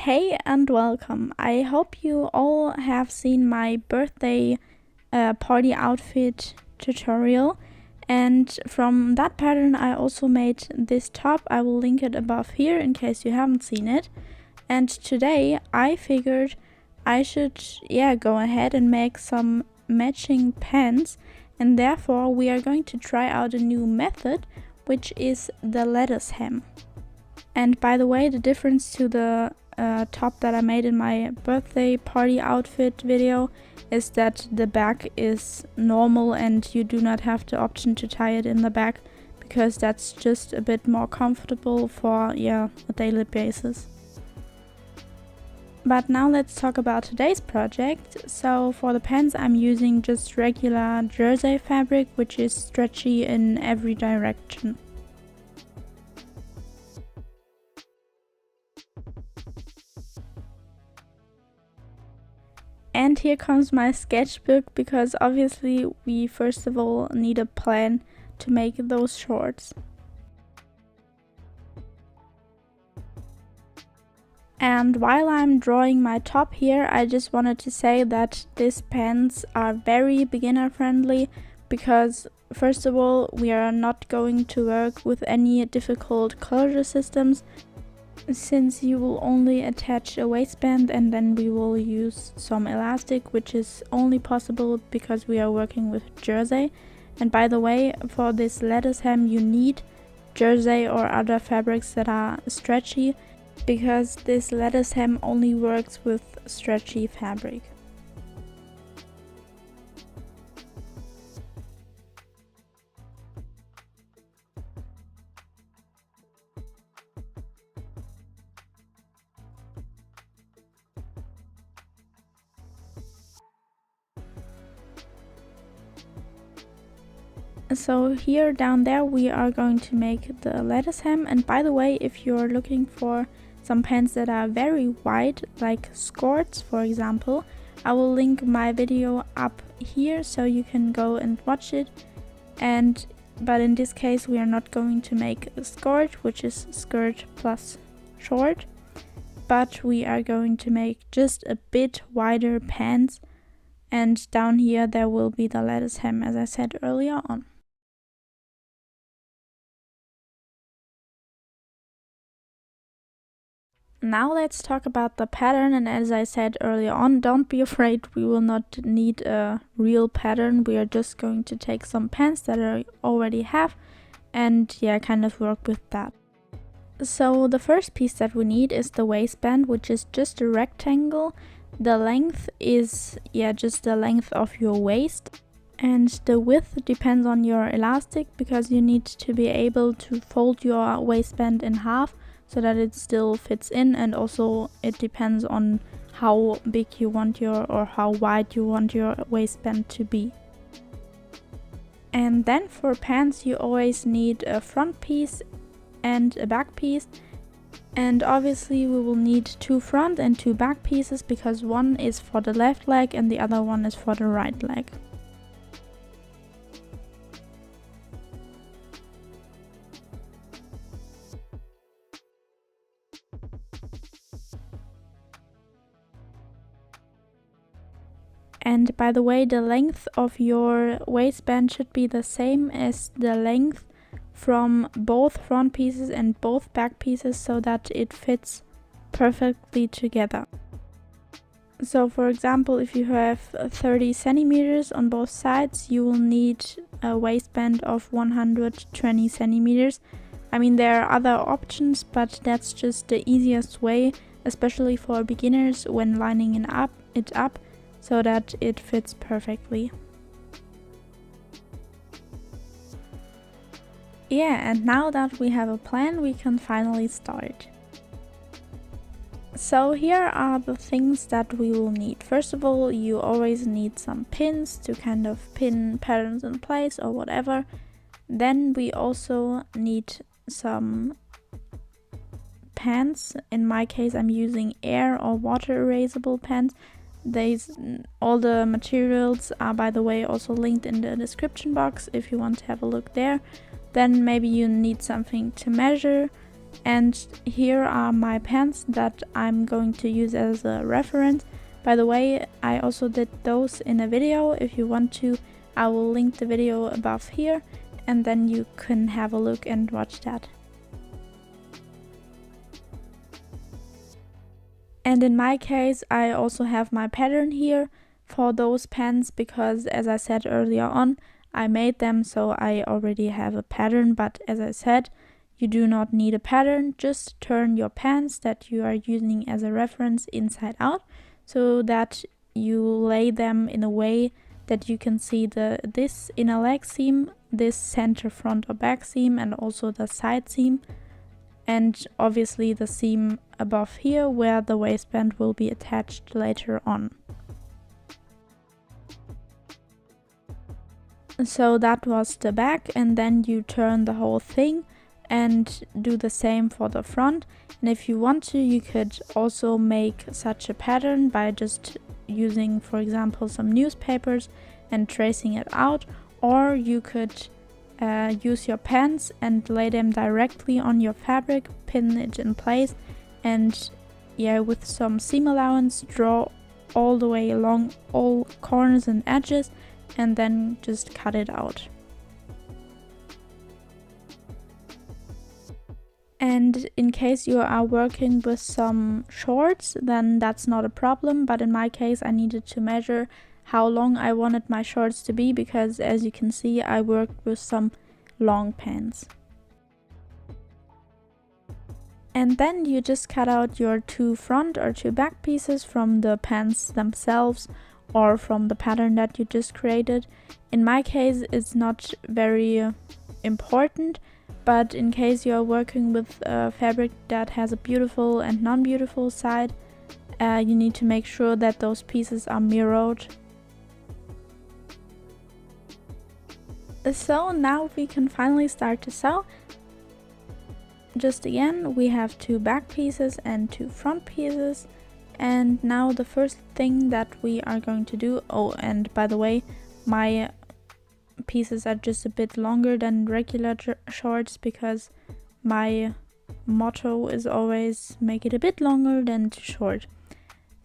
Hey and welcome. I hope you all have seen my birthday party outfit tutorial, and from that pattern I also made this top. I will link it above here in case you haven't seen it. And today I figured I should go ahead and make some matching pants, and therefore we are going to try out a new method, which is the lettuce hem. And by the way, the difference to the top that I made in my birthday party outfit video is that the back is normal and you do not have the option to tie it in the back, because that's just a bit more comfortable for a daily basis. But now let's talk about today's project. So for the pants I'm using just regular jersey fabric, which is stretchy in every direction. And here comes my sketchbook, because obviously we first of all need a plan to make those shorts. And while I'm drawing my top here, I just wanted to say that these pants are very beginner friendly, because first of all we are not going to work with any difficult closure systems, since you will only attach a waistband and then we will use some elastic, which is only possible because we are working with jersey. And by the way, for this lettuce hem you need jersey or other fabrics that are stretchy, because this lettuce hem only works with stretchy fabric. So here down there we are going to make the lettuce hem. And by the way, if you're looking for some pants that are very wide, like skirts for example, I will link my video up here so you can go and watch it. But in this case we are not going to make a skirt, which is skirt plus short, but we are going to make just a bit wider pants, and down here there will be the lettuce hem, as I said earlier on. Now let's talk about the pattern, and as I said earlier on, don't be afraid, we will not need a real pattern. We are just going to take some pants that I already have and kind of work with that. So the first piece that we need is the waistband, which is just a rectangle. The length is just the length of your waist, and the width depends on your elastic, because you need to be able to fold your waistband in half so that it still fits in, and also it depends on how big you want or how wide you want your waistband to be. And then for pants you always need a front piece and a back piece, and obviously we will need 2 front and 2 back pieces, because one is for the left leg and the other one is for the right leg. And by the way, the length of your waistband should be the same as the length from both front pieces and both back pieces, so that it fits perfectly together. So for example, if you have 30 centimeters on both sides, you will need a waistband of 120 centimeters. I mean, there are other options, but that's just the easiest way, especially for beginners when lining it up so that it fits perfectly. And now that we have a plan, we can finally start. So here are the things that we will need. First of all, you always need some pins to kind of pin patterns in place or whatever. Then we also need some pants. In my case I'm using air or water erasable pants. All the materials are, by the way, also linked in the description box if you want to have a look there. Then maybe you need something to measure, And here are my pens that I'm going to use as a reference. By the way, I also did those in a video. If you want to, I will link the video above here, and then you can have a look and watch that. And in my case, I also have my pattern here for those pens because, as I said earlier on, I made them, so I already have a pattern. But as I said, you do not need a pattern. Just turn your pens that you are using as a reference inside out so that you lay them in a way that you can see this inner leg seam, this center front or back seam, and also the side seam, and obviously the seam above here where the waistband will be attached later on. So that was the back, and then you turn the whole thing and do the same for the front. And if you want to, you could also make such a pattern by just using, for example, some newspapers and tracing it out, or you could use your pens and lay them directly on your fabric, pin it in place, and with some seam allowance draw all the way along all corners and edges, and then just cut it out. And in case you are working with some shorts, then that's not a problem, but in my case I needed to measure how long I wanted my shorts to be, because as you can see, I worked with some long pants. And then you just cut out your 2 front or 2 back pieces from the pants themselves or from the pattern that you just created. In my case, it's not very important, but in case you are working with fabric that has a beautiful and non-beautiful side, you need to make sure that those pieces are mirrored. So now we can finally start to sew. Just again, we have 2 back pieces and 2 front pieces. And now the first thing that we are going to do, oh, and by the way, my pieces are just a bit longer than regular shorts because my motto is always make it a bit longer than too short.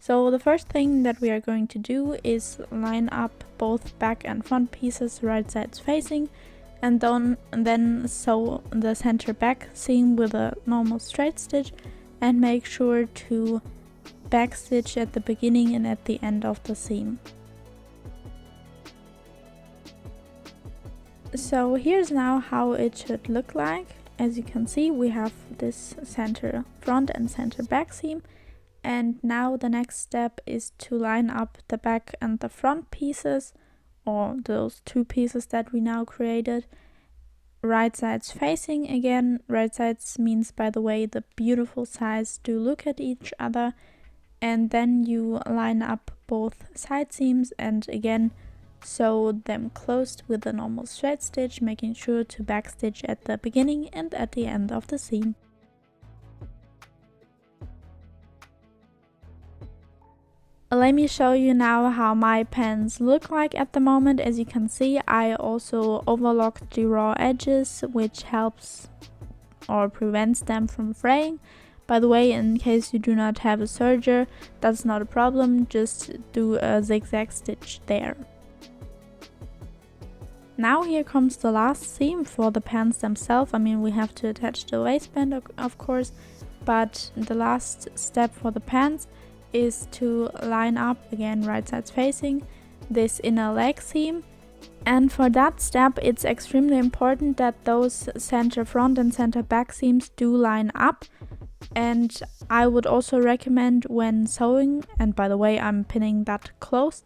So the first thing that we are going to do is line up both back and front pieces right sides facing, and then sew the center back seam with a normal straight stitch, and make sure to back stitch at the beginning and at the end of the seam. So here's now how it should look like. As you can see, we have this center front and center back seam, and now the next step is to line up the back and the front pieces, or those 2 pieces that we now created, right sides facing again. Right sides means, by the way, the beautiful sides do look at each other, and then you line up both side seams and again sew them closed with a normal straight stitch, making sure to backstitch at the beginning and at the end of the seam. Let me show you now how my pants look like at the moment. As you can see, I also overlocked the raw edges, which helps or prevents them from fraying. By the way, in case you do not have a serger, that's not a problem, just do a zigzag stitch there. Now here comes the last seam for the pants themselves. I mean, we have to attach the waistband, of course, but the last step for the pants is to line up, again right sides facing, this inner leg seam. And for that step, it's extremely important that those center front and center back seams do line up. And I would also recommend when sewing, and by the way, I'm pinning that closed,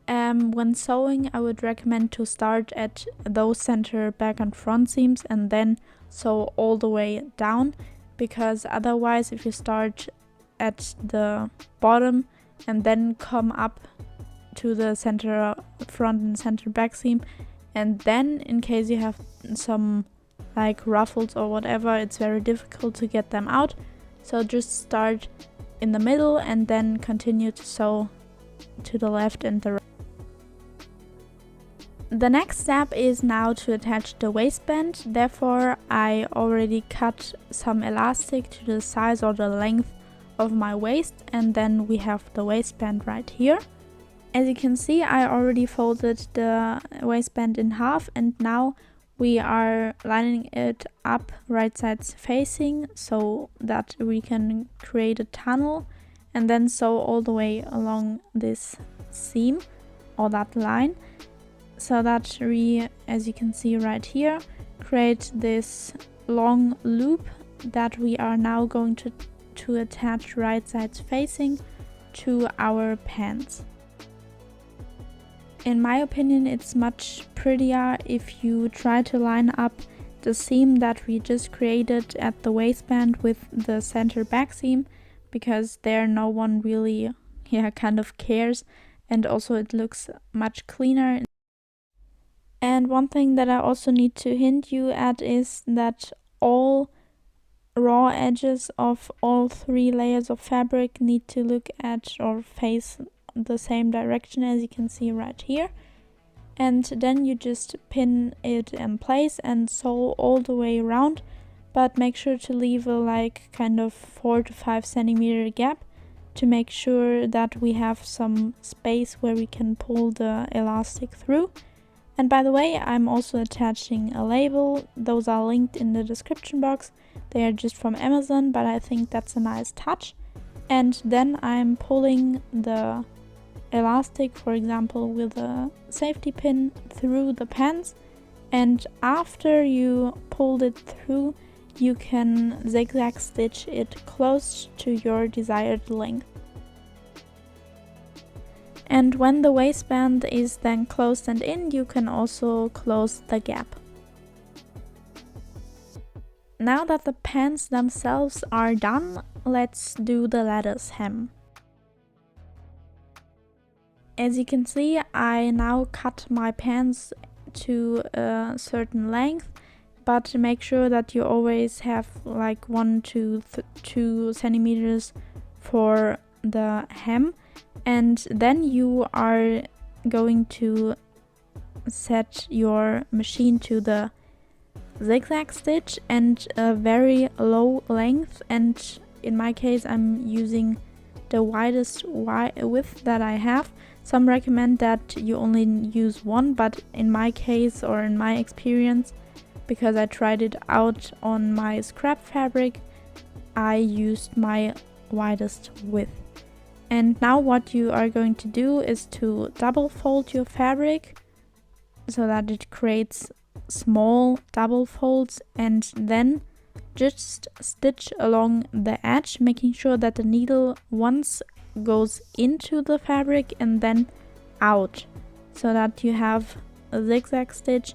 when sewing, I would recommend to start at those center back and front seams and then sew all the way down, because otherwise if you start at the bottom and then come up to the center front and center back seam, and then in case you have some like ruffles or whatever, it's very difficult to get them out. So just start in the middle and then continue to sew to the left and the right. The next step is now to attach the waistband. Therefore, I already cut some elastic to the size or the length of my waist, and then we have the waistband right here. As you can see, I already folded the waistband in half, and now we are lining it up right sides facing so that we can create a tunnel and then sew all the way along this seam or that line, so that we, as you can see right here, create this long loop that we are now going to attach right sides facing to our pants. In my opinion, it's much prettier if you try to line up the seam that we just created at the waistband with the center back seam, because there no one really kind of cares, and also it looks much cleaner. And one thing that I also need to hint you at is that all raw edges of all 3 layers of fabric need to look at or face the same direction, as you can see right here. And then you just pin it in place and sew all the way around, but make sure to leave a kind of 4 to 5 centimeter gap to make sure that we have some space where we can pull the elastic through. And by the way, I'm also attaching a label. Those are linked in the description box. They are just from Amazon, but I think that's a nice touch. And then I'm pulling the elastic, for example, with a safety pin through the pants, and after you pulled it through, you can zigzag stitch it close to your desired length. And when the waistband is then closed and in, you can also close the gap. Now that the pants themselves are done, let's do the lattice hem. As you can see, I now cut my pants to a certain length, but make sure that you always have 1 to 2 centimeters for the hem, and then you are going to set your machine to the zigzag stitch and a very low length, and in my case I'm using the widest width that I have. Some recommend that you only use 1, but in my case, or in my experience, because I tried it out on my scrap fabric, I used my widest width. And now what you are going to do is to double fold your fabric so that it creates small double folds, and then just stitch along the edge, making sure that the needle once goes into the fabric and then out, so that you have a zigzag stitch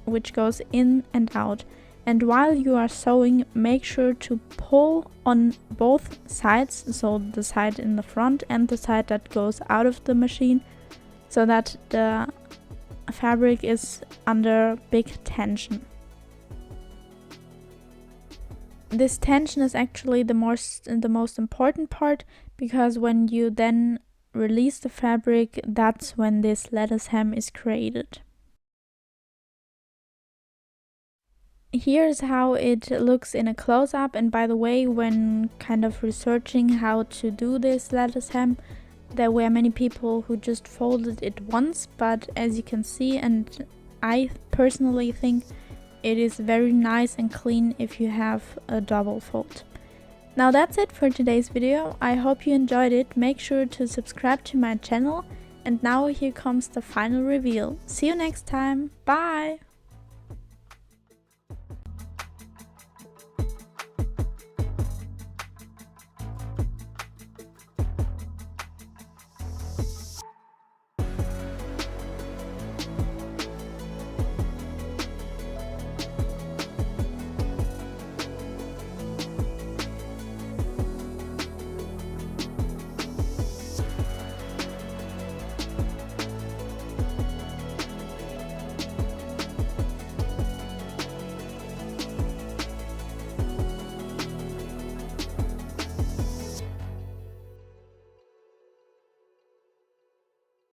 which goes in and out. And while you are sewing, make sure to pull on both sides, so the side in the front and the side that goes out of the machine, so that the fabric is under big tension. This tension is actually the most important part, because when you then release the fabric, that's when this lattice hem is created. Here's how it looks in a close-up, and by the way, when kind of researching how to do this lattice hem, there were many people who just folded it once, but as you can see, and I personally think it is very nice and clean if you have a double fold. Now that's it for today's video. I hope you enjoyed it. Make sure to subscribe to my channel, and now here comes the final reveal. See you next time. Bye!